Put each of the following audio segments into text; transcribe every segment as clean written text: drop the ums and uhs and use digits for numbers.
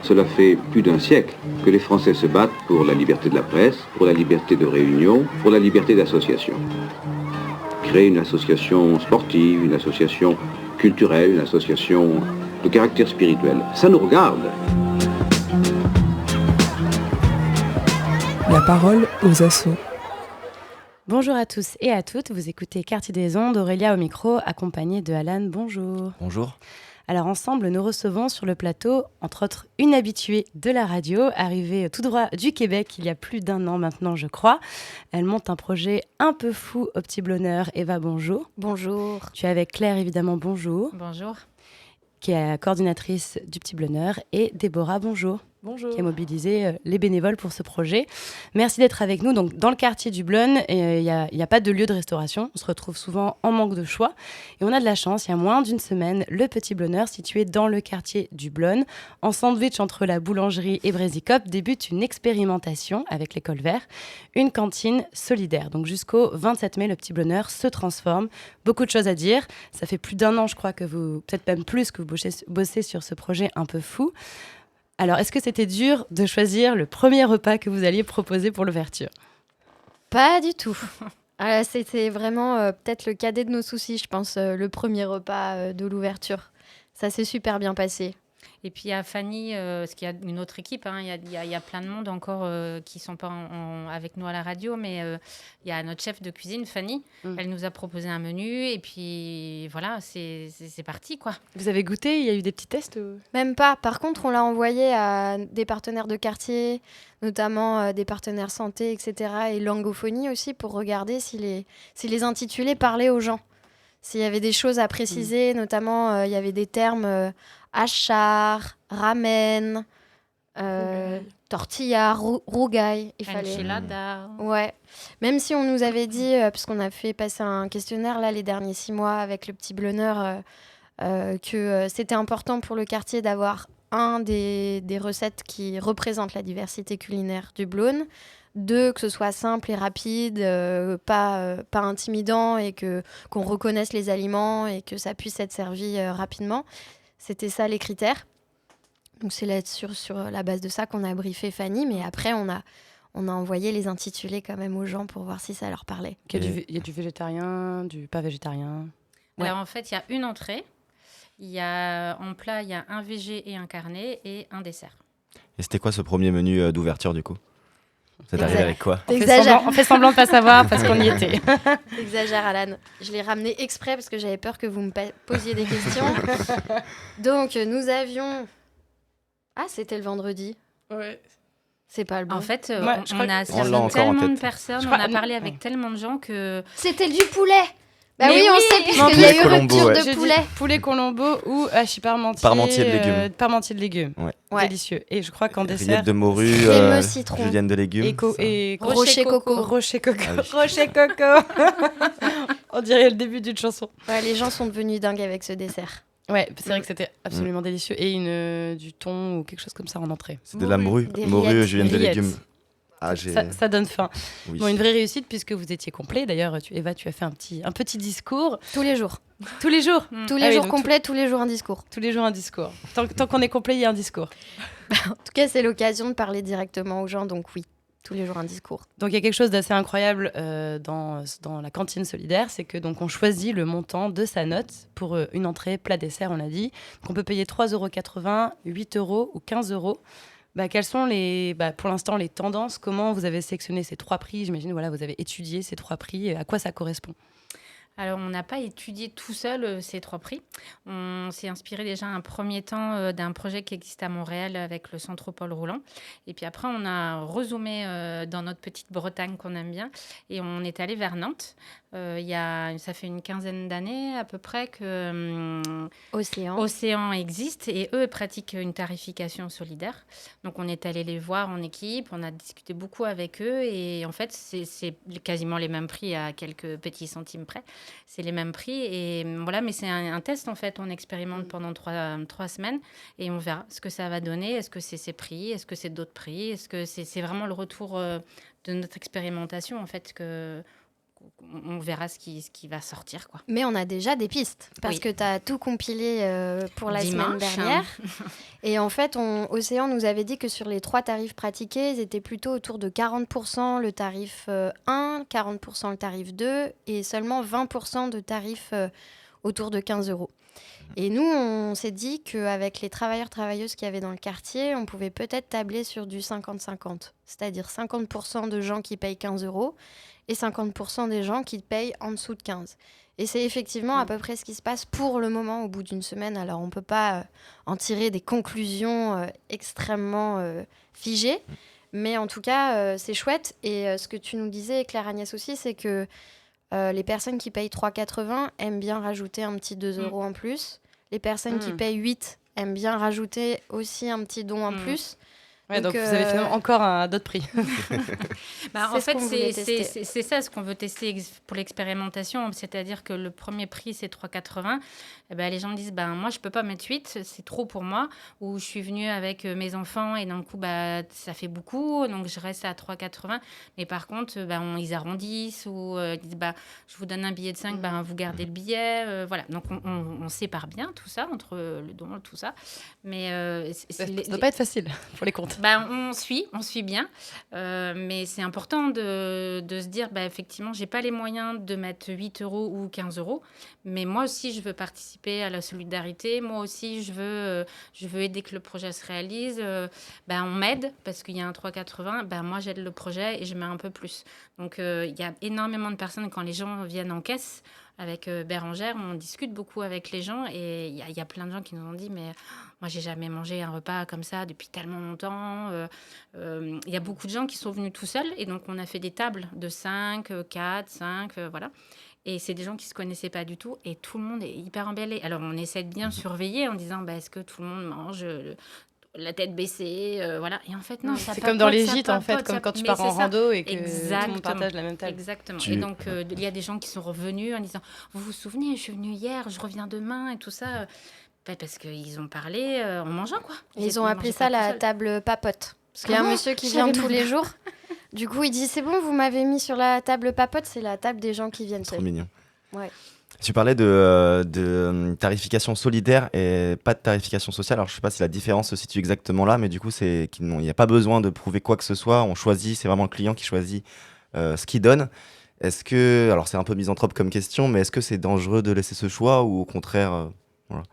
Cela fait plus d'un siècle que les Français se battent pour la liberté de la presse, pour la liberté de réunion, pour la liberté d'association. Créer une association sportive, une association culturelle, une association de caractère spirituel, ça nous regarde. La parole aux assos. Bonjour à tous et à toutes, vous écoutez Quartier des Ondes, Aurélia au micro, accompagnée de Alan, bonjour. Bonjour. Alors ensemble, nous recevons sur le plateau, entre autres, une habituée de la radio, arrivée tout droit du Québec il y a plus d'1 an maintenant, je crois. Elle monte un projet un peu fou au Petit Blonneur. Eva, bonjour. Bonjour. Tu es avec Claire, évidemment, bonjour. Bonjour. Qui est la coordinatrice du Petit Blonneur, et Déborah, bonjour. Bonjour. Qui a mobilisé les bénévoles pour ce projet. Merci d'être avec nous. Donc, dans le quartier du Blonne, il n'y a pas de lieu de restauration. On se retrouve souvent en manque de choix. Et on a de la chance, il y a moins d'une semaine, le Petit Blonneur, situé dans le quartier du Blonne, en sandwich entre la boulangerie et Brésicop, débute une expérimentation avec l'école vert, une cantine solidaire. Donc jusqu'au 27 mai, le Petit Blonneur se transforme. Beaucoup de choses à dire. Ça fait plus d'1 an, je crois, que vous, peut-être même plus, que vous bossez sur ce projet un peu fou. Alors, est-ce que c'était dur de choisir le premier repas que vous alliez proposer pour l'ouverture ? Pas du tout. C'était vraiment peut-être le cadet de nos soucis, je pense, le premier repas de l'ouverture. Ça s'est super bien passé. Et puis il y a Fanny, parce qu'il y a une autre équipe, hein, il y a plein de monde encore qui ne sont pas avec nous à la radio, mais il y a notre chef de cuisine, Fanny. Elle nous a proposé un menu et puis voilà, c'est parti, quoi. Vous avez goûté ? Il y a eu des petits tests ? Même pas. Par contre, on l'a envoyé à des partenaires de quartier, notamment des partenaires santé, etc. et Langophonie aussi, pour regarder si les intitulés parlaient aux gens. S'il y avait des choses à préciser, notamment il y avait des termes achar, ramen, tortilla, rougail. Enchilada. Ouais. Même si on nous avait dit, puisqu'on a fait passer un questionnaire là, les derniers 6 mois avec le Petit Blonneur, que c'était important pour le quartier d'avoir des recettes qui représentent la diversité culinaire du Blône. 2, que ce soit simple et rapide, pas intimidant et qu'on reconnaisse les aliments et que ça puisse être servi rapidement. C'était ça les critères. Donc c'est là sur la base de ça qu'on a briefé Fanny, mais après on a envoyé les intitulés quand même aux gens pour voir si ça leur parlait. Il y a du végétarien, du pas végétarien. Ouais. Alors en fait, il y a une entrée, en plat, il y a un végé et un carnet et un dessert. Et c'était quoi ce premier menu d'ouverture du coup ? Vous êtes arrivé avec quoi ? On fait semblant de pas savoir parce qu'on y était. T'exagères, Alan. Je l'ai ramené exprès parce que j'avais peur que vous me posiez des questions. Donc, nous avions... Ah, c'était le vendredi. Ouais. C'est pas le bon. En fait, on l'a servi encore tellement en de tête. personnes, on a parlé avec tellement de gens que... C'était du poulet. Bah Mais oui, on oui, sait, puisqu'il y a eu Colombo, rupture ouais. de poulet. Poulet Colombo ou hachis parmentier. Parmentier de légumes. Parmentier de légumes. Ouais. Délicieux. Et je crois qu'en dessert... Rillettes de morue, Crémeux citron. julienne de légumes. Et Rocher coco. Rocher coco. Ah oui. Rocher coco. On dirait le début d'une chanson. Ouais, les gens sont devenus dingues avec ce dessert. Ouais, c'est vrai que c'était absolument délicieux. Et du thon ou quelque chose comme ça en entrée. C'est de la morue. Des Morue, rillettes. julienne de Rillettes. légumes. Ça donne faim. Oui. Bon, une vraie réussite puisque vous étiez complet. D'ailleurs, Eva, tu as fait un petit discours. Tous les jours. Tous les jours Tous les Ah oui, jours donc complets, tous les jours un discours. Tous les jours un discours. Tant qu'on est complet, il y a un discours. En tout cas, c'est l'occasion de parler directement aux gens, donc oui, tous les jours un discours. Donc il y a quelque chose d'assez incroyable dans la cantine solidaire, c'est que donc on choisit le montant de sa note pour une entrée, plat, dessert, on l'a dit. Donc on peut payer 3,80 €, 8 € ou 15 €. Quelles sont pour l'instant les tendances ? Comment vous avez sélectionné ces 3 prix ? J'imagine vous avez étudié ces 3 prix. À quoi ça correspond ? Alors, on n'a pas étudié tout seul ces 3 prix. On s'est inspiré déjà un premier temps d'un projet qui existe à Montréal avec le Centre Paul Roulant. Et puis après, on a rezoomé dans notre petite Bretagne qu'on aime bien. Et on est allé vers Nantes. Ça fait une quinzaine d'années à peu près que Océan existe. Et eux pratiquent une tarification solidaire. Donc, on est allé les voir en équipe. On a discuté beaucoup avec eux. Et en fait, c'est quasiment les mêmes prix à quelques petits centimes près. C'est les mêmes prix et voilà, mais c'est un test en fait. On expérimente pendant 3 semaines et on verra ce que ça va donner. Est-ce que c'est ces prix ? Est-ce que c'est d'autres prix ? Est-ce que c'est vraiment le retour de notre expérimentation en fait on verra ce qui va sortir, quoi. Mais on a déjà des pistes, parce que tu as tout compilé pour la semaine dernière. Et en fait, Océan nous avait dit que sur les 3 tarifs pratiqués, ils étaient plutôt autour de 40% le tarif 1, 40% le tarif 2, et seulement 20% de tarifs autour de 15 €. Et nous, on s'est dit qu'avec les travailleurs-travailleuses qu'il y avait dans le quartier, on pouvait peut-être tabler sur du 50-50. C'est-à-dire 50% de gens qui payent 15 € et 50% des gens qui payent en dessous de 15. Et c'est effectivement à peu près ce qui se passe pour le moment au bout d'une semaine. Alors, on ne peut pas en tirer des conclusions extrêmement figées. Mais en tout cas, c'est chouette. Et ce que tu nous disais, Claire-Agnès aussi, c'est que les personnes qui payent 3,80 aiment bien rajouter un petit 2 € en plus. Les personnes qui payent 8 aiment bien rajouter aussi un petit don en plus. Ouais, donc vous avez finalement encore d'autres prix. En fait, c'est ça ce qu'on veut tester pour l'expérimentation. C'est-à-dire que le premier prix, c'est 3,80. Les gens me disent, moi, je ne peux pas mettre 8, c'est trop pour moi. Ou je suis venue avec mes enfants et d'un coup, ça fait beaucoup. Donc, je reste à 3,80. Mais par contre, ils arrondissent ou ils disent, je vous donne un billet de 5, vous gardez le billet. Voilà. Donc, on sépare bien tout ça, entre le don et tout ça. Mais ça ne doit pas être facile pour les comptes. On suit bien, mais c'est important de se dire, effectivement, je n'ai pas les moyens de mettre 8 € ou 15 €, mais moi aussi, je veux participer à la solidarité, moi aussi, je veux aider que le projet se réalise. On m'aide, parce qu'il y a un 3,80, moi, j'aide le projet et je mets un peu plus. Donc, il y a énormément de personnes, quand les gens viennent en caisse, avec Bérangère, on discute beaucoup avec les gens et il y a plein de gens qui nous ont dit mais moi j'ai jamais mangé un repas comme ça depuis tellement longtemps. Il y a beaucoup de gens qui sont venus tout seuls et donc on a fait des tables de 5, 4, 5, voilà. Et c'est des gens qui ne se connaissaient pas du tout et tout le monde est hyper emballé. Alors on essaie de bien surveiller en disant est-ce que tout le monde mange la tête baissée, voilà. Et en fait, non, ça c'est comme dans les gîtes, en fait, comme quand tu pars en rando et que exactement. Tout le monde partage la même table. Exactement. Et donc, il y a des gens qui sont revenus en disant « Vous vous souvenez, je suis venue hier, je reviens demain » et tout ça. Parce qu'ils ont parlé en mangeant, quoi. Ils ont appelé ça la table papote. Parce qu'il y a un monsieur qui vient tous les jours. Du coup, il dit « C'est bon, vous m'avez mis sur la table papote », c'est la table des gens qui viennent seuls. Trop mignon. Ouais. Tu parlais de tarification solidaire et pas de tarification sociale. Alors, je ne sais pas si la différence se situe exactement là, mais du coup, c'est qu'il n'y a pas besoin de prouver quoi que ce soit. On choisit, c'est vraiment le client qui choisit ce qu'il donne. Est-ce que, alors c'est un peu misanthrope comme question, mais est-ce que c'est dangereux de laisser ce choix ou au contraire voilà.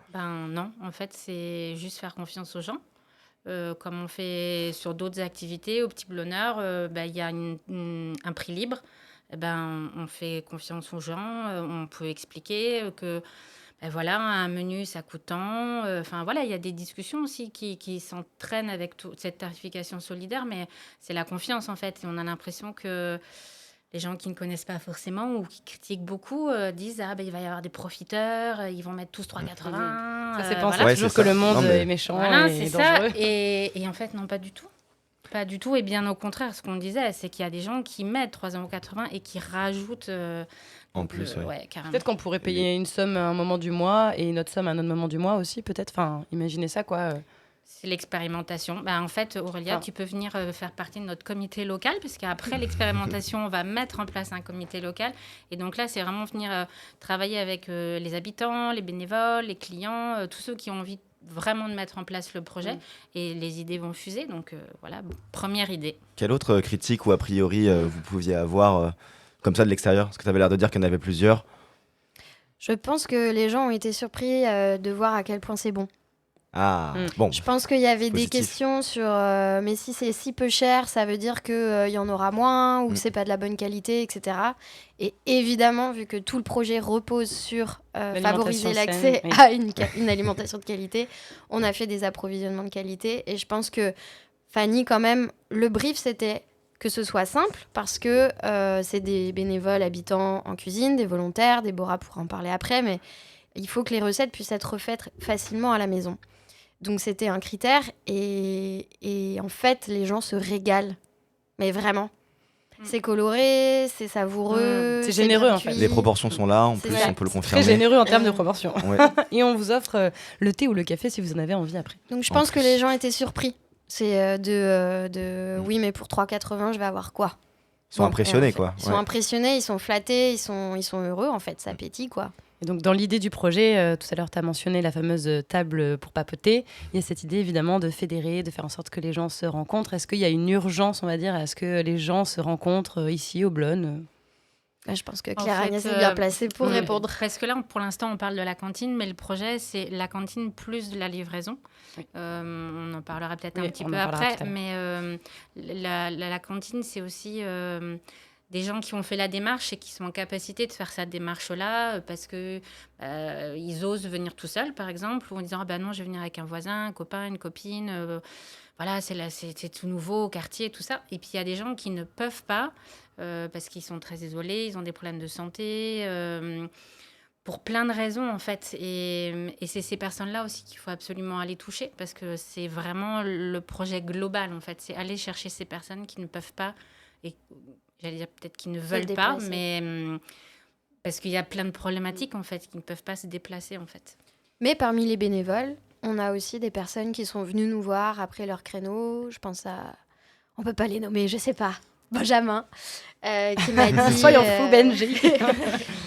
Non, en fait, c'est juste faire confiance aux gens. Comme on fait sur d'autres activités, au Petit Blonneur, y a un prix libre. On fait confiance aux gens, on peut expliquer que voilà, un menu ça coûte tant. Voilà, il y a des discussions aussi qui s'entraînent avec toute cette tarification solidaire, mais c'est la confiance en fait. Et on a l'impression que les gens qui ne connaissent pas forcément ou qui critiquent beaucoup disent il va y avoir des profiteurs, ils vont mettre tous 3,80. Ça fait penser toujours que le monde est méchant et c'est dangereux. Ça. Et en fait, non, pas du tout. Pas du tout, et bien au contraire, ce qu'on disait, c'est qu'il y a des gens qui mettent 3,80 € et qui rajoutent... en plus, carrément. Peut-être qu'on pourrait payer une somme à un moment du mois et une autre somme à un autre moment du mois aussi, peut-être. Enfin, imaginez ça, quoi. C'est l'expérimentation. En fait, Aurélia, tu peux venir faire partie de notre comité local, parce qu'après l'expérimentation, on va mettre en place un comité local. Et donc là, c'est vraiment venir travailler avec les habitants, les bénévoles, les clients, tous ceux qui ont envie vraiment de mettre en place le projet et les idées vont fuser. Donc voilà, première idée. Quelle autre critique ou a priori vous pouviez avoir comme ça de l'extérieur? Parce que tu avais l'air de dire qu'il y en avait plusieurs. Je pense que les gens ont été surpris de voir à quel point c'est bon. Ah, bon. Je pense qu'il y avait positif. des questions sur mais si c'est si peu cher, ça veut dire qu'il y en aura moins ou que c'est pas de la bonne qualité, etc. Et évidemment, vu que tout le projet repose sur favoriser l'accès à une alimentation de qualité, on a fait des approvisionnements de qualité. Et je pense que Fanny, quand même, le brief, c'était que ce soit simple parce que c'est des bénévoles habitants en cuisine, des volontaires, Déborah pourra en parler après, mais il faut que les recettes puissent être refaites facilement à la maison. Donc, c'était un critère et en fait, les gens se régalent. Mais vraiment. C'est coloré, c'est savoureux. C'est généreux, en fait. Les proportions sont là, en plus, ça. On peut le confirmer. Très généreux en termes de proportions. Ouais. Et on vous offre le thé ou le café si vous en avez envie après. Donc, je pense que les gens étaient surpris. C'est oui, mais pour 3,80, je vais avoir quoi ? Ils sont impressionnés, quoi. Ils sont impressionnés, ils sont flattés, ils sont heureux, en fait, ça pétille, quoi. Et donc, dans l'idée du projet, tout à l'heure, tu as mentionné la fameuse table pour papoter. Il y a cette idée, évidemment, de fédérer, de faire en sorte que les gens se rencontrent. Est-ce qu'il y a une urgence, on va dire, à ce que les gens se rencontrent ici, au Blon? Là, je pense que Claire Agnès est bien placée pour répondre. Parce que là, pour l'instant, on parle de la cantine, mais le projet, c'est la cantine plus de la livraison. Oui. On en parlera peut-être un petit on peu en parlera après, tout à l'heure. mais la cantine, c'est aussi des gens qui ont fait la démarche et qui sont en capacité de faire cette démarche-là parce que ils osent venir tout seuls, par exemple, ou en disant ah ben non, je vais venir avec un voisin, un copain, une copine. Voilà, c'est tout nouveau au quartier, tout ça. Et puis il y a des gens qui ne peuvent pas parce qu'ils sont très isolés, ils ont des problèmes de santé. Pour plein de raisons, en fait. Et c'est ces personnes-là aussi qu'il faut absolument aller toucher parce que c'est vraiment le projet global, en fait. C'est aller chercher ces personnes qui ne peuvent pas, et j'allais dire peut-être qui ne veulent pas, mais parce qu'il y a plein de problématiques, en fait, qui ne peuvent pas se déplacer, en fait. Mais parmi les bénévoles, on a aussi des personnes qui sont venues nous voir après leur créneau. Je pense à... On peut pas les nommer, je sais pas. Benjamin, qui m'a dit... Soyons fous, Benji.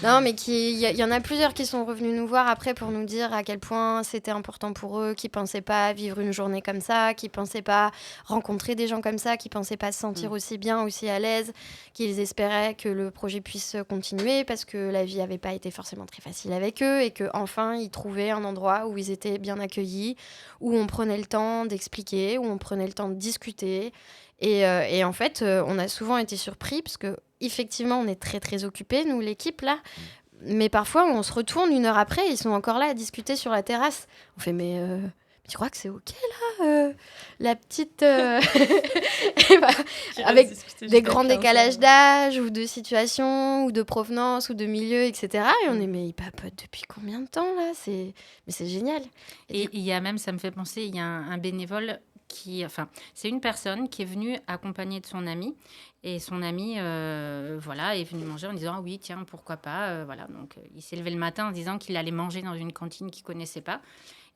Non, mais il y en a plusieurs qui sont revenus nous voir après pour nous dire à quel point c'était important pour eux, qui ne pensaient pas vivre une journée comme ça, qui ne pensaient pas rencontrer des gens comme ça, qui ne pensaient pas se sentir aussi bien, aussi à l'aise, qu'ils espéraient que le projet puisse continuer parce que la vie n'avait pas été forcément très facile avec eux et qu'enfin, ils trouvaient un endroit où ils étaient bien accueillis, où on prenait le temps d'expliquer, où on prenait le temps de discuter. Et en fait, on a souvent été surpris parce que effectivement, on est très très occupés, nous, l'équipe là. Mais parfois, on se retourne 1 heure après, ils sont encore là à discuter sur la terrasse. On fait mais tu crois que c'est ok là, la petite avec des grands décalages d'âge ou de situation ou de provenance ou de milieu, etc. Et on est mais ils papotent depuis combien de temps là? Mais c'est génial. Et il y a même, ça me fait penser, il y a un bénévole c'est une personne qui est venue accompagnée de son ami. Et son ami, est venu manger en disant ah oui, tiens, pourquoi pas. Donc, il s'est levé le matin en disant qu'il allait manger dans une cantine qu'il ne connaissait pas.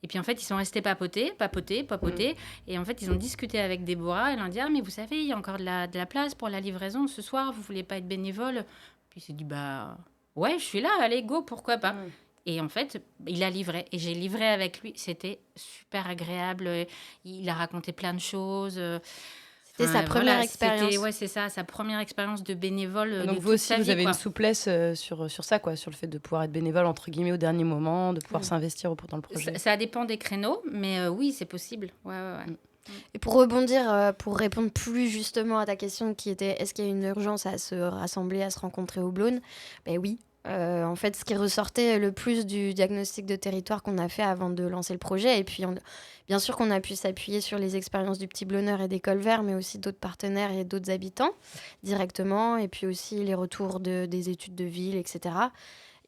Et puis, en fait, ils sont restés papoter. Et en fait, ils ont discuté avec Déborah. Elle leur a dit ah, mais vous savez, il y a encore de la place pour la livraison ce soir. Vous ne voulez pas être bénévole? Puis, il s'est dit bah ouais, je suis là, allez, go, pourquoi pas. Et en fait, il a livré. Et j'ai livré avec lui. C'était super agréable. Il a raconté plein de choses. C'était sa première expérience. Ouais, c'est ça, sa première expérience de bénévole. Donc, vous aussi, vous avez une souplesse sur ça, quoi, sur le fait de pouvoir être bénévole, entre guillemets, au dernier moment, de pouvoir s'investir dans le projet. Ça dépend des créneaux, mais oui, c'est possible. Ouais. Et pour rebondir, pour répondre plus justement à ta question qui était est-ce qu'il y a une urgence à se rassembler, à se rencontrer au Blon? Ben oui. En fait, ce qui ressortait le plus du diagnostic de territoire qu'on a fait avant de lancer le projet, et puis bien sûr qu'on a pu s'appuyer sur les expériences du Petit Blonneur et des Cols Verts, mais aussi d'autres partenaires et d'autres habitants directement, et puis aussi les retours des études de ville, etc.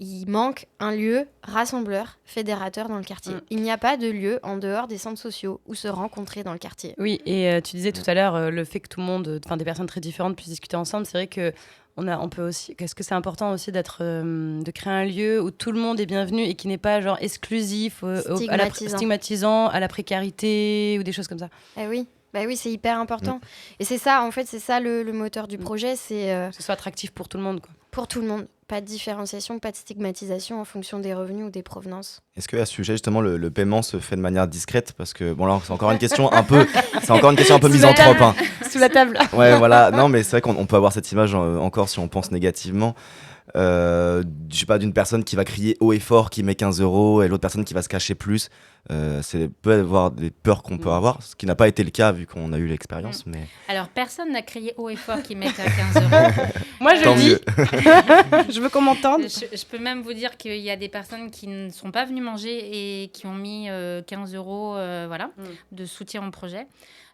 Il manque un lieu rassembleur, fédérateur dans le quartier. Il n'y a pas de lieu en dehors des centres sociaux où se rencontrer dans le quartier. Oui, et tu disais tout à l'heure le fait que tout le monde, des personnes très différentes puissent discuter ensemble, c'est vrai que on peut aussi. Est-ce que c'est important aussi de créer un lieu où tout le monde est bienvenu et qui n'est pas genre exclusif, stigmatisant, à la précarité ou des choses comme ça? Oui, c'est hyper important. Et c'est ça, en fait, c'est ça le moteur du projet, c'est que ce soit attractif pour tout le monde, quoi. Pour tout le monde, pas de différenciation, pas de stigmatisation en fonction des revenus ou des provenances. Est-ce qu'à ce sujet, justement, le paiement se fait de manière discrète? Parce que, bon, là, c'est encore une question un peu misanthrope. Hein. Sous la table. Ouais, voilà. Non, mais c'est vrai qu'on peut avoir cette image encore si on pense négativement. Je sais pas, d'une personne qui va crier haut et fort, qui met 15 € et l'autre personne qui va se cacher plus. C'est peut avoir des peurs qu'on peut avoir, ce qui n'a pas été le cas vu qu'on a eu l'expérience. Mais... Alors, personne n'a crié haut et fort qui met 15 €. Moi, je dis. Je veux qu'on m'entende. Je peux même vous dire qu'il y a des personnes qui ne sont pas venues manger et qui ont mis 15 € de soutien au projet.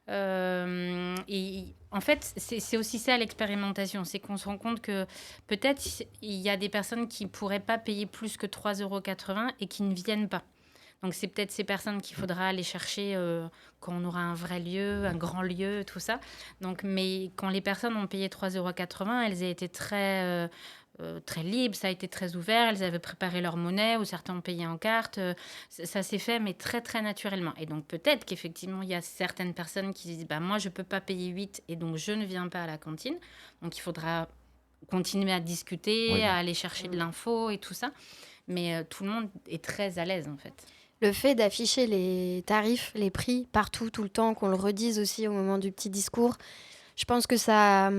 Et en fait, c'est aussi ça l'expérimentation, c'est qu'on se rend compte que peut-être il y a des personnes qui ne pourraient pas payer plus que 3,80 € et qui ne viennent pas. Donc c'est peut-être ces personnes qu'il faudra aller chercher quand on aura un vrai lieu, un grand lieu, tout ça. Donc, mais quand les personnes ont payé 3,80 €, elles ont été très très libre, ça a été très ouvert. Elles avaient préparé leur monnaie ou certains ont payé en carte. Ça s'est fait, mais très, très naturellement. Et donc, peut-être qu'effectivement, il y a certaines personnes qui disent moi, je ne peux pas payer 8 et donc je ne viens pas à la cantine. Donc, il faudra continuer à discuter, à aller chercher de l'info et tout ça. Mais tout le monde est très à l'aise, en fait. Le fait d'afficher les tarifs, les prix partout, tout le temps, qu'on le redise aussi au moment du petit discours, je pense que ça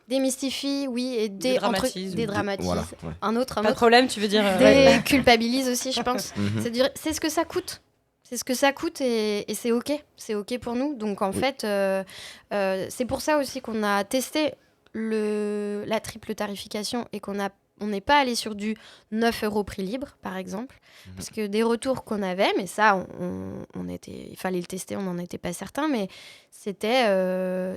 démystifie, oui, et Dédramatise. dédramatise. Voilà, Un autre. Pas de problème, tu veux dire Déculpabilise aussi, je pense. Mhm. C'est ce que ça coûte. C'est ce que ça coûte et c'est OK. C'est OK pour nous. Donc, en fait, c'est pour ça aussi qu'on a testé la triple tarification et on n'est pas allé sur du 9 € prix libre, par exemple. Parce que des retours qu'on avait, mais ça, il fallait le tester, on n'en était pas certain, mais c'était,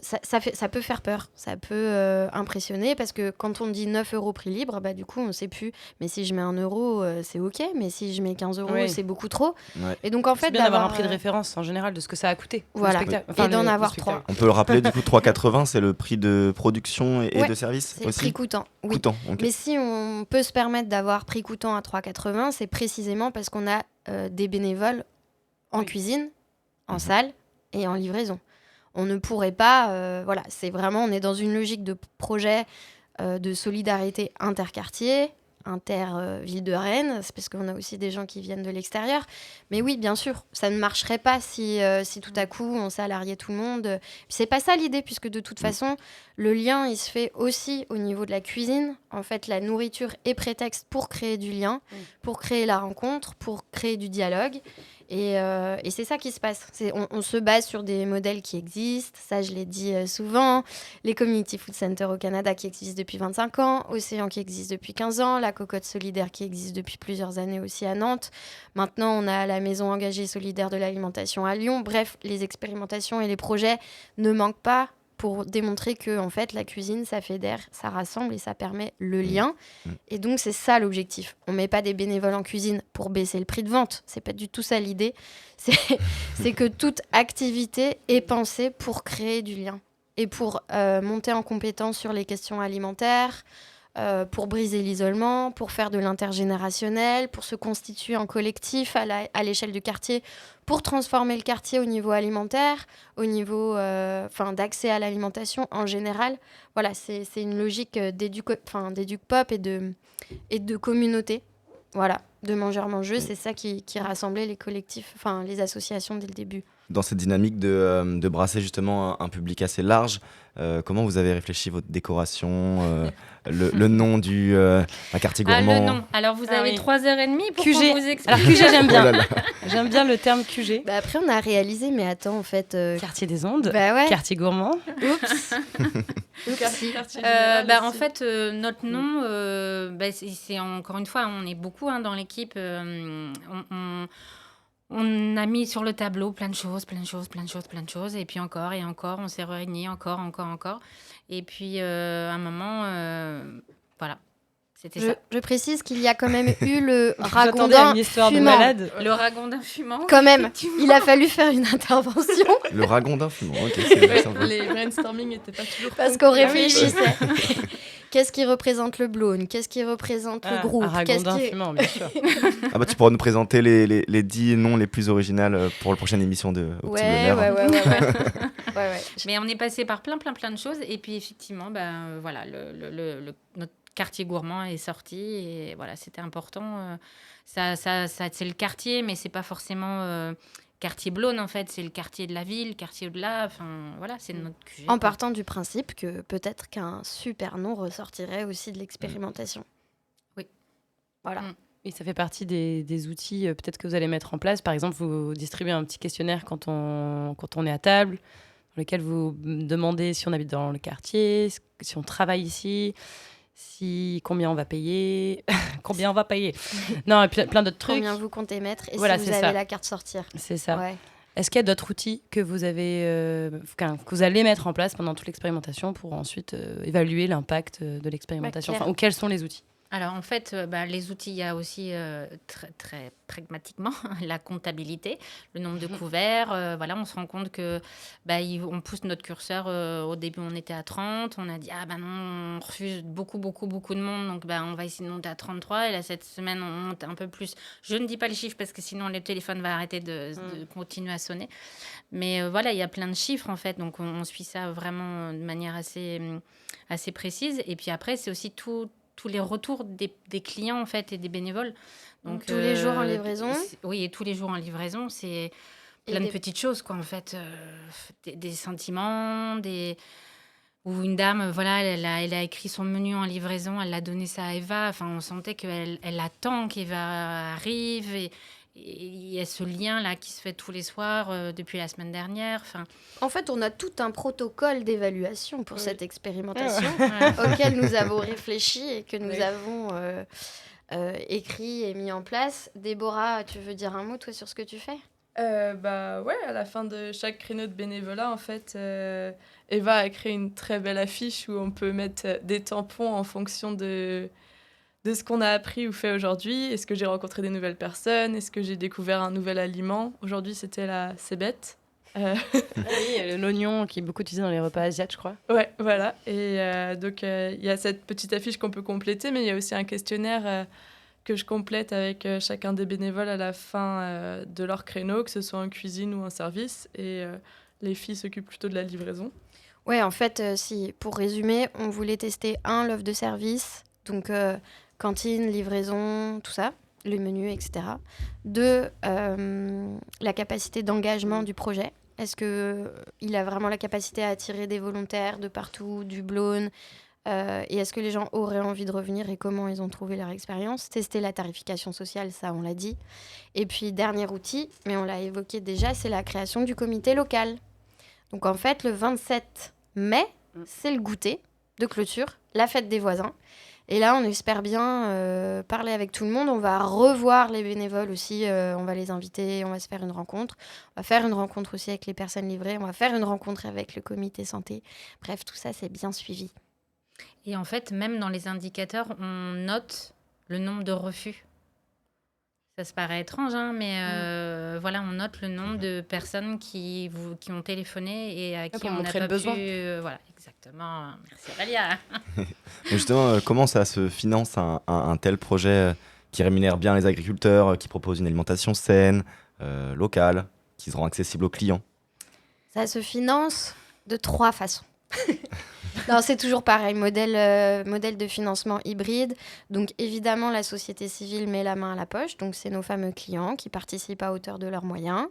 ça peut faire peur, ça peut impressionner, parce que quand on dit 9 € prix libre, du coup, on ne sait plus, mais si je mets 1 euro, c'est OK, mais si je mets 15 €, c'est beaucoup trop. Ouais. Et donc, en fait, c'est bien d'avoir un prix de référence en général de ce que ça a coûté. Voilà, et d'en avoir 3. On peut le rappeler, du coup, 3,80, c'est le prix de production et de service c'est aussi. prix coûtant, oui. Coûtant, ok. Mais si on peut se permettre d'avoir prix coûtant à 3,80, c'est précisément parce qu'on a des bénévoles en cuisine, en salle et en livraison. On ne pourrait pas... c'est vraiment... On est dans une logique de projet de solidarité interquartier, inter-ville de Rennes, c'est parce qu'on a aussi des gens qui viennent de l'extérieur. Mais oui, bien sûr, ça ne marcherait pas si tout à coup on salariait tout le monde. Puis c'est pas ça l'idée, puisque de toute façon, le lien, il se fait aussi au niveau de la cuisine. En fait, la nourriture est prétexte pour créer du lien, pour créer la rencontre, pour créer du dialogue. Et c'est ça qui se passe. On se base sur des modèles qui existent. Ça, je l'ai dit souvent. Les Community Food Centers au Canada qui existent depuis 25 ans. Océan qui existe depuis 15 ans. La Cocotte Solidaire qui existe depuis plusieurs années aussi à Nantes. Maintenant, on a la Maison Engagée Solidaire de l'Alimentation à Lyon. Bref, les expérimentations et les projets ne manquent pas pour démontrer que en fait, la cuisine, ça fédère, ça rassemble et ça permet le lien. Et donc, c'est ça l'objectif. On ne met pas des bénévoles en cuisine pour baisser le prix de vente. C'est pas du tout ça l'idée. C'est que toute activité est pensée pour créer du lien et pour monter en compétence sur les questions alimentaires, pour briser l'isolement, pour faire de l'intergénérationnel, pour se constituer en collectif à l'échelle du quartier, pour transformer le quartier au niveau alimentaire, au niveau d'accès à l'alimentation en général. Voilà, c'est une logique d'éduc-pop et de communauté. Voilà, de mangeurs-mangeux, c'est ça qui rassemblait les collectifs, les associations dès le début. Dans cette dynamique de brasser justement un public assez large, comment vous avez réfléchi votre décoration, le nom du quartier gourmand? Le nom. Alors vous avez 3h30 pour QG. qu'on vous explique. Alors QG, j'aime bien. Oh là là. J'aime bien le terme QG. Après, on a réalisé, mais attends, en fait... Quartier des ondes, ouais. quartier gourmand. Oups. En fait, notre nom, c'est encore une fois, on est beaucoup dans l'équipe. On a mis sur le tableau plein de choses. Et puis encore et encore, on s'est réunis encore. Et puis, à un moment, voilà, c'était ça. Je précise qu'il y a quand même eu le J'attendais à ragondin une histoire fumant. de malade. Le ragondin fumant. Quand même, effectivement. il a fallu faire une intervention Le ragondin fumant, ok, c'est sympa. Les brainstorming n'étaient pas toujours parce qu'on réfléchissait. Qu'est-ce qui représente le Blône? Qu'est-ce qui représente le groupe? Un ragondin fumant, bien sûr. Ah bah tu pourras nous présenter les 10 noms les plus originaux pour la prochaine émission de Au Petit Bonheur. Ouais. Mais on est passé par plein de choses. Et puis effectivement, voilà, notre quartier gourmand est sorti. Et voilà, c'était important. Ça, c'est le quartier, mais c'est pas forcément... quartier Blône, en fait, c'est le quartier de la ville, quartier au-delà, voilà, c'est notre QG. En partant du principe que peut-être qu'un super nom ressortirait aussi de l'expérimentation. Oui. Voilà. Et ça fait partie des outils peut-être que vous allez mettre en place. Par exemple, vous distribuez un petit questionnaire quand on est à table, dans lequel vous demandez si on habite dans le quartier, si on travaille ici, combien on va payer, Non, et puis plein d'autres trucs. Combien vous comptez mettre et Voilà, si vous c'est avez ça. la carte sortir. C'est ça. Ouais. Est-ce qu'il y a d'autres outils que vous avez, que vous allez mettre en place pendant toute l'expérimentation pour ensuite évaluer l'impact de l'expérimentation? clair. Ou quels sont les outils? Alors en fait, les outils, il y a aussi très, très pragmatiquement la comptabilité, le nombre de couverts. Voilà, on se rend compte que on pousse notre curseur. Au début, on était à 30. On a dit, ah ben non, on refuse beaucoup, beaucoup, beaucoup de monde. Donc on va essayer de monter à 33. Et là, cette semaine, on monte un peu plus. Je ne dis pas les chiffres parce que sinon, le téléphone va arrêter de continuer à sonner. Mais voilà, il y a plein de chiffres en fait. Donc on suit ça vraiment de manière assez précise. Et puis après, c'est aussi tous les retours des clients en fait et des bénévoles. Donc Tous les jours en livraison. Oui, et tous les jours en livraison, c'est plein de petites choses quoi en fait, des sentiments, ou une dame, voilà, elle a écrit son menu en livraison, elle l'a donné ça à Eva. Enfin, on sentait elle attend qu'Eva arrive et il y a ce lien là qui se fait tous les soirs depuis la semaine dernière. Enfin, En fait, on a tout un protocole d'évaluation pour cette expérimentation ouais. auquel nous avons réfléchi et que nous Oui. avons écrit et mis en place. Déborah, tu veux dire un mot, toi, sur ce que tu fais? Ouais, à la fin de chaque créneau de bénévolat, en fait, Eva a créé une très belle affiche où on peut mettre des tampons en fonction de ce qu'on a appris ou fait aujourd'hui. Est-ce que j'ai rencontré des nouvelles personnes? Est-ce que j'ai découvert un nouvel aliment? Aujourd'hui, c'était la cébette. Oui, l'oignon qui est beaucoup utilisé dans les repas asiatiques, je crois. Ouais, voilà. Et donc, il y a cette petite affiche qu'on peut compléter, mais il y a aussi un questionnaire que je complète avec chacun des bénévoles à la fin de leur créneau, que ce soit en cuisine ou en service. Et les filles s'occupent plutôt de la livraison. Ouais, en fait, pour résumer, on voulait tester l'offre de service, donc cantine, livraison, tout ça, le menu, etc. Deux, la capacité d'engagement du projet. Est-ce qu'il a vraiment la capacité à attirer des volontaires de partout, du Blône, et est-ce que les gens auraient envie de revenir et comment ils ont trouvé leur expérience? Tester la tarification sociale, ça on l'a dit. Et puis dernier outil, mais on l'a évoqué déjà, c'est la création du comité local. Donc en fait, le 27 mai, c'est le goûter de clôture, la fête des voisins. Et là, on espère bien parler avec tout le monde. On va revoir les bénévoles aussi. On va les inviter, on va se faire une rencontre. On va faire une rencontre aussi avec les personnes livrées. On va faire une rencontre avec le comité santé. Bref, tout ça, c'est bien suivi. Et en fait, même dans les indicateurs, on note le nombre de refus. Ça se paraît étrange, hein, mais voilà, on note le nombre de personnes qui ont téléphoné et à qui pour on n'a montrer pas le besoin. pu... voilà, exactement. Merci Valia. Mais justement, comment ça se finance un tel projet qui rémunère bien les agriculteurs, qui propose une alimentation saine, locale, qui se rend accessible aux clients? Ça se finance de 3 façons. Non, c'est toujours pareil, modèle de financement hybride. Donc évidemment, la société civile met la main à la poche. Donc c'est nos fameux clients qui participent à hauteur de leurs moyens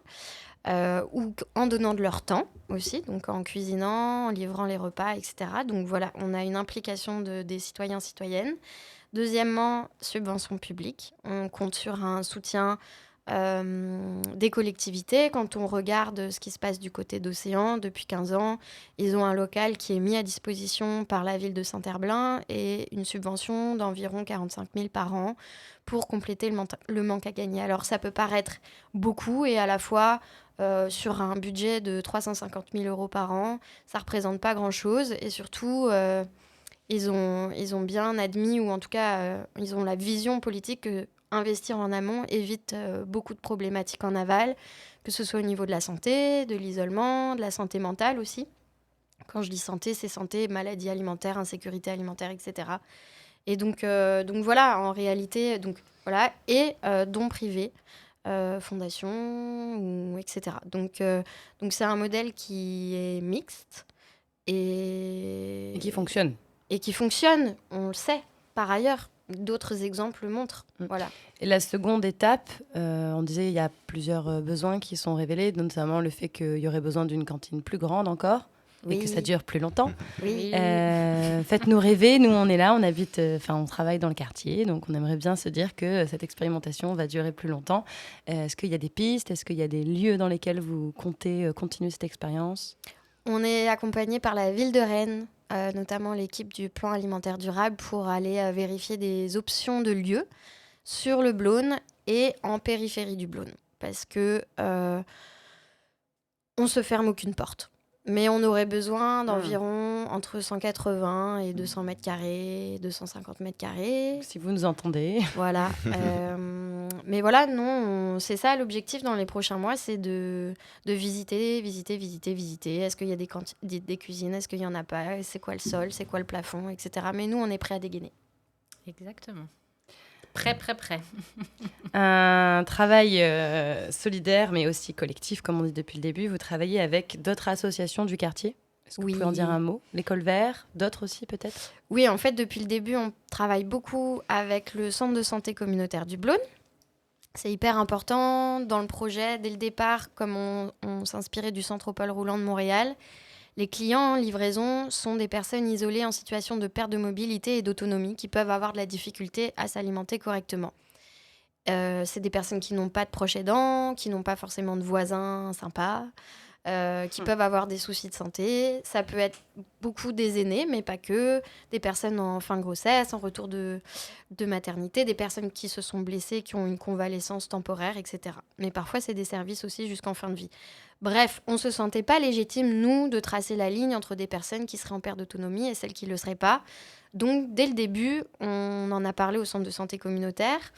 ou en donnant de leur temps aussi, donc en cuisinant, en livrant les repas, etc. Donc voilà, on a une implication des citoyens, citoyennes. Deuxièmement, subvention publique. On compte sur un soutien des collectivités. Quand on regarde ce qui se passe du côté d'Océan, depuis 15 ans, ils ont un local qui est mis à disposition par la ville de Saint-Herblain et une subvention d'environ 45 000 par an pour compléter le manque à gagner. Alors ça peut paraître beaucoup et à la fois sur un budget de 350 000 euros par an, ça ne représente pas grand-chose et surtout... ils ont bien admis, ou en tout cas, ils ont la vision politique que investir en amont évite beaucoup de problématiques en aval, que ce soit au niveau de la santé, de l'isolement, de la santé mentale aussi. Quand je dis santé, c'est santé, maladies alimentaires, insécurité alimentaire, etc. Et donc voilà, en réalité, voilà, et dons privés, fondations, etc. Donc c'est un modèle qui est mixte Et qui fonctionne. et qui fonctionne, on le sait, par ailleurs. D'autres exemples le montrent. Voilà. Et la seconde étape, on disait il y a plusieurs besoins qui sont révélés, notamment le fait qu'il y aurait besoin d'une cantine plus grande encore et que ça dure plus longtemps. Oui. Faites-nous rêver, nous on est là, on habite, on travaille dans le quartier, donc on aimerait bien se dire que cette expérimentation va durer plus longtemps. Est-ce qu'il y a des pistes? Est-ce qu'il y a des lieux dans lesquels vous comptez continuer cette expérience? On est accompagné par la ville de Rennes, notamment l'équipe du plan alimentaire durable, pour aller vérifier des options de lieux sur le Blône et en périphérie du Blône. Parce que on se ferme aucune porte. Mais on aurait besoin d'environ entre 180 et 200 mètres carrés, 250 mètres carrés. Si vous nous entendez. Voilà. Mais voilà, non, c'est ça l'objectif dans les prochains mois, c'est de visiter. Est-ce qu'il y a des cuisines, est-ce qu'il n'y en a pas, c'est quoi le sol, c'est quoi le plafond, etc. Mais nous, on est prêts à dégainer. Exactement. Prêt. Un travail solidaire, mais aussi collectif, comme on dit depuis le début. Vous travaillez avec d'autres associations du quartier. Est-ce que vous pouvez en dire un mot? L'École Vert, d'autres aussi peut-être? Oui, en fait, depuis le début, on travaille beaucoup avec le centre de santé communautaire du Blône. C'est hyper important dans le projet. Dès le départ, comme on s'inspirait du centre Paul Roulant de Montréal, les clients en livraison sont des personnes isolées en situation de perte de mobilité et d'autonomie qui peuvent avoir de la difficulté à s'alimenter correctement. C'est des personnes qui n'ont pas de proches aidants, qui n'ont pas forcément de voisins sympas, qui peuvent avoir des soucis de santé. Ça peut être beaucoup des aînés, mais pas que. Des personnes en fin de grossesse, en retour de maternité, des personnes qui se sont blessées, qui ont une convalescence temporaire, etc. Mais parfois, c'est des services aussi jusqu'en fin de vie. Bref, on ne se sentait pas légitime, nous, de tracer la ligne entre des personnes qui seraient en perte d'autonomie et celles qui ne le seraient pas. Donc, dès le début, on en a parlé au centre de santé communautaire,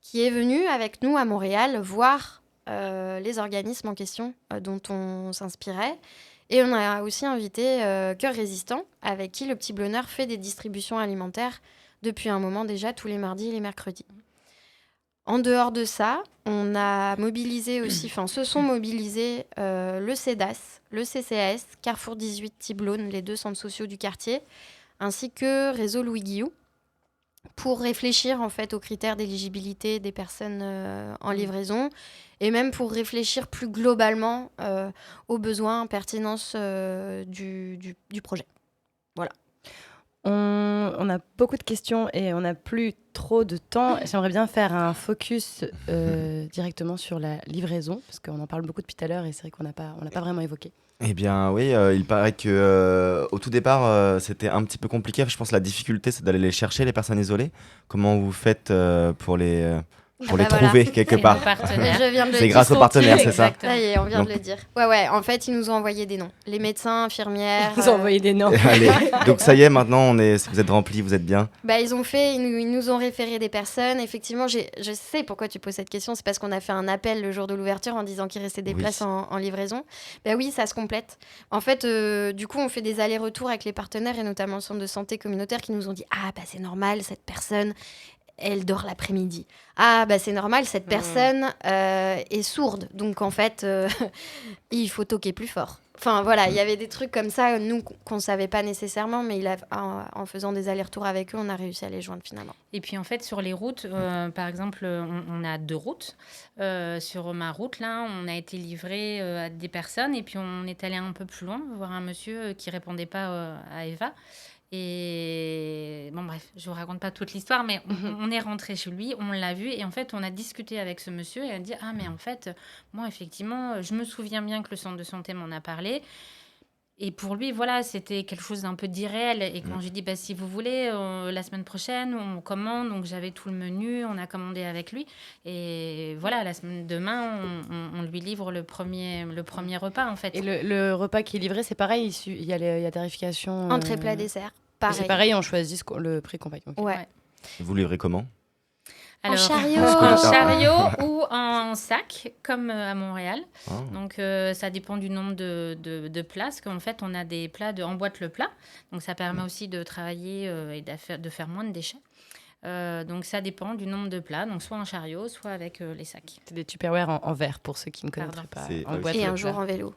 qui est venu avec nous à Montréal voir les organismes en question dont on s'inspirait. Et on a aussi invité Cœur Résistant, avec qui le Petit Blonneur fait des distributions alimentaires depuis un moment déjà, tous les mardis et les mercredis. En dehors de ça, on a mobilisé aussi, se sont mobilisés le CEDAS, le CCAS, Carrefour 18 Tiblone, les 2 centres sociaux du quartier, ainsi que Réseau Louis Guillou, pour réfléchir en fait aux critères d'éligibilité des personnes en livraison et même pour réfléchir plus globalement aux besoins, pertinence du projet. Voilà. On a beaucoup de questions et on n'a plus trop de temps. J'aimerais bien faire un focus directement sur la livraison, parce qu'on en parle beaucoup depuis tout à l'heure et c'est vrai qu'on n'a pas vraiment évoqué. Eh bien oui, il paraît que au tout départ, c'était un petit peu compliqué. Je pense que la difficulté, c'est d'aller les chercher, les personnes isolées. Comment vous faites pour les trouver quelque part? Je viens de le C'est dire. grâce aux partenaires, c'est ça? Ça y est, on vient de le dire. Ouais, en fait, ils nous ont envoyé des noms. Les médecins, infirmières. Ils nous ont envoyé des noms. Allez, donc ça y est, maintenant, vous êtes remplis, vous êtes bien. Ils nous ont référé des personnes. Effectivement, je sais pourquoi tu poses cette question. C'est parce qu'on a fait un appel le jour de l'ouverture en disant qu'il restait des places en livraison. Oui, ça se complète. En fait, du coup, on fait des allers-retours avec les partenaires et notamment le centre de santé communautaire qui nous ont dit « Ah, c'est normal, cette personne... elle dort l'après-midi. Ah, c'est normal, cette personne est sourde. Donc, en fait, il faut toquer plus fort. » Enfin, voilà, il y avait des trucs comme ça, nous, qu'on ne savait pas nécessairement, mais en faisant des allers-retours avec eux, on a réussi à les joindre finalement. Et puis, en fait, sur les routes, par exemple, on a 2 routes. Sur ma route, là, on a été livré à des personnes et puis on est allé un peu plus loin, voir un monsieur qui ne répondait pas à Eva. Et bon, bref, je vous raconte pas toute l'histoire, mais on est rentré chez lui, on l'a vu et en fait, on a discuté avec ce monsieur et a dit « Ah, mais en fait, moi, effectivement, je me souviens bien que le centre de santé m'en a parlé. » Et pour lui, voilà, c'était quelque chose d'un peu d'irréel. Et quand j'ai dit, si vous voulez, la semaine prochaine, on commande. Donc, j'avais tout le menu, on a commandé avec lui. Et voilà, demain, on lui livre le premier repas, en fait. Et le repas qui est livré, c'est pareil, il y a tarification... Entrée, plat, dessert. Pareil. C'est pareil, on choisit le prix qu'on paye. Okay. Ouais. Vous livrez comment? Alors, en chariot ou en sac, comme à Montréal. Oh. Donc, ça dépend du nombre de plats. Parce qu'en fait, on a des plats emboîte le plat. Donc, ça permet aussi de travailler et de faire moins de déchets. Donc, ça dépend du nombre de plats. Donc, soit en chariot, soit avec les sacs. C'est des Tupperware en verre, pour ceux qui ne connaîtraient pas. En boîte et un jour en vélo.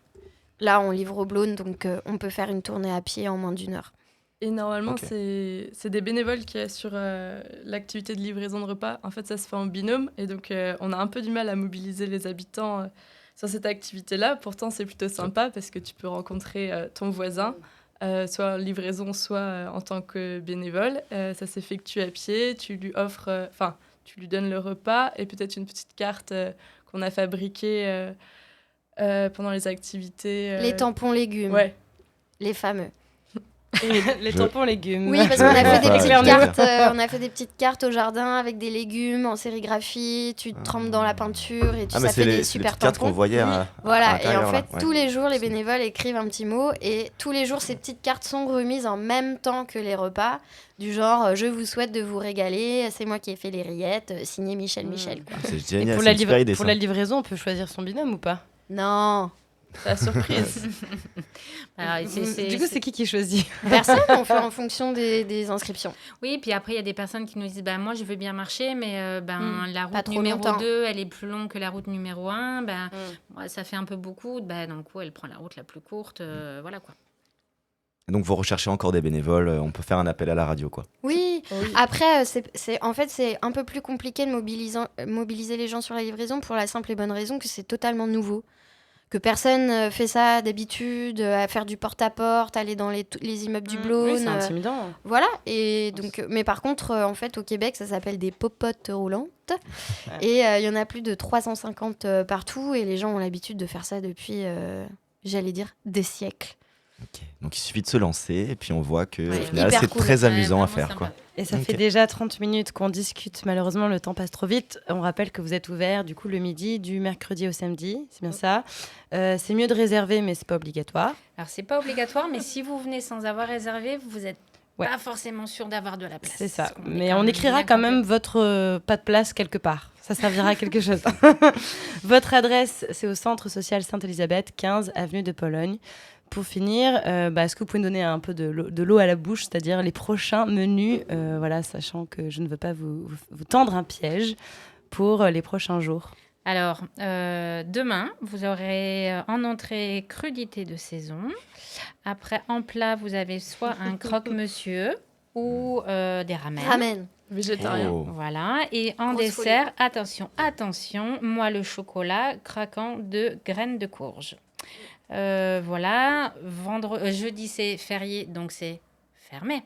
Là, on livre au Blône, donc on peut faire une tournée à pied en moins d'1 heure. Et normalement, c'est des bénévoles qui assurent l'activité de livraison de repas. En fait, ça se fait en binôme. Et donc, on a un peu du mal à mobiliser les habitants sur cette activité-là. Pourtant, c'est plutôt sympa parce que tu peux rencontrer ton voisin, soit en livraison, soit en tant que bénévole. Ça s'effectue à pied. Tu lui offres... tu lui donnes le repas et peut-être une petite carte qu'on a fabriquée pendant les activités. Les tampons légumes. Ouais. Les fameux. Les tampons légumes. Oui, parce qu'on a fait des Ouais, petites ouais, cartes. On a fait des petites cartes au jardin avec des légumes en sérigraphie. Tu te trempes dans la peinture et Ah, mais ça fait des c'est les super petites cartes qu'on tampons. voyait à Voilà, et l'intérieur, en fait, là. Ouais. tous les jours, les bénévoles écrivent un petit mot et tous les jours, ces petites cartes sont remises en même temps que les repas, du genre je vous souhaite de vous régaler, c'est moi qui ai fait les rillettes, signé Michel Michel. Quoi. C'est Et génial, pour c'est la, une super idée, pour ça. la livraison, on peut choisir son binôme ou pas? Non, C'est la surprise. Alors, Du coup, c'est qui choisit? personne, on fait en fonction des inscriptions. Oui, puis après, il y a des personnes qui nous disent bah, moi, je veux bien marcher, mais la Pas route trop numéro longtemps. 2, elle est plus longue que la route numéro 1. Moi, ça fait un peu beaucoup. Dans le coup, elle prend la route la plus courte. Voilà quoi. Donc vous recherchez encore des bénévoles, on peut faire un appel à la radio, quoi. Oui, Oui. après, c'est un peu plus compliqué de mobiliser les gens sur la livraison pour la simple et bonne raison que c'est totalement nouveau. Que personne fait ça d'habitude, à faire du porte-à-porte, aller dans les immeubles du Blône. Oui, c'est intimidant. Voilà, et donc, mais par contre, en fait, au Québec, ça s'appelle des popotes roulantes. Ouais. Et il y en a plus de 350 partout, et les gens ont l'habitude de faire ça depuis, j'allais dire, des siècles. Ok. Donc il suffit de se lancer et puis on voit que Ouais, au final, hyper c'est cool. très Ouais, amusant à vraiment faire, sympa. quoi. Et ça Ok. fait déjà 30 minutes qu'on discute. Malheureusement, le temps passe trop vite. On rappelle que vous êtes ouvert du coup le midi, du mercredi au samedi. C'est bien ça. C'est mieux de réserver, mais c'est pas obligatoire. Alors, c'est pas obligatoire, mais si vous venez sans avoir réservé, vous n'êtes Ouais. pas forcément sûr d'avoir de la place. C'est ça. Parce qu'on est Mais quand on même écrira bien quand complet. même votre pas de place quelque part. Ça servira à quelque chose. Votre adresse, c'est au Centre social Sainte-Élisabeth, 15 avenue de Pologne. Pour finir, est-ce que vous pouvez me donner un peu de l'eau à la bouche, c'est-à-dire les prochains menus, voilà, sachant que je ne veux pas vous tendre un piège pour les prochains jours. Alors, demain, vous aurez en entrée crudité de saison. Après, en plat, vous avez soit un croque-monsieur ou des ramen. Ramen. Végétarien. Oh. Voilà. Et en Grosse dessert, attention, moi le chocolat craquant de graines de courge. Voilà. Jeudi, c'est férié, donc c'est fermé.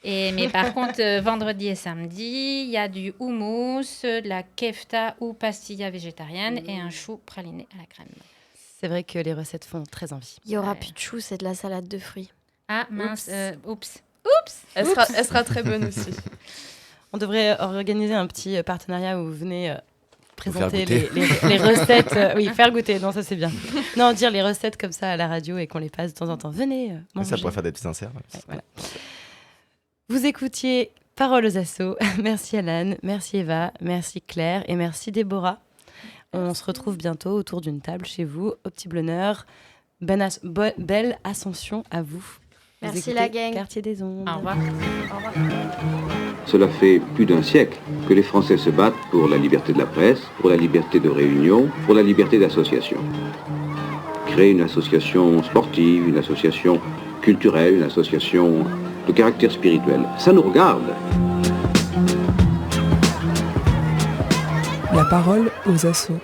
Mais par contre, vendredi et samedi, il y a du houmous, de la kefta ou pastilla végétarienne et un chou praliné à la crème. C'est vrai que les recettes font très envie. Il y aura Ouais. plus de choux, c'est de la salade de fruits. Ah mince, oups. Elle sera très bonne aussi. On devrait organiser un petit partenariat où vous venez présenter goûter. les recettes. Oui, faire goûter. Non, ça c'est bien. Non, dire les recettes comme ça à la radio et qu'on les passe de temps en temps. Venez manger. Ça pourrait faire des petits inserts. Ouais, voilà. Vous écoutiez Paroles aux assos. Merci Alan, merci Eva, merci Claire et merci Déborah. On se retrouve bientôt autour d'une table chez vous, au Petit Blonneur. Belle ascension à vous. Vous Merci écoutez la gang. Quartier des Ondes. Au revoir. Cela fait plus d'un siècle que les Français se battent pour la liberté de la presse, pour la liberté de réunion, pour la liberté d'association. Créer une association sportive, une association culturelle, une association de caractère spirituel, ça nous regarde. La parole aux assos.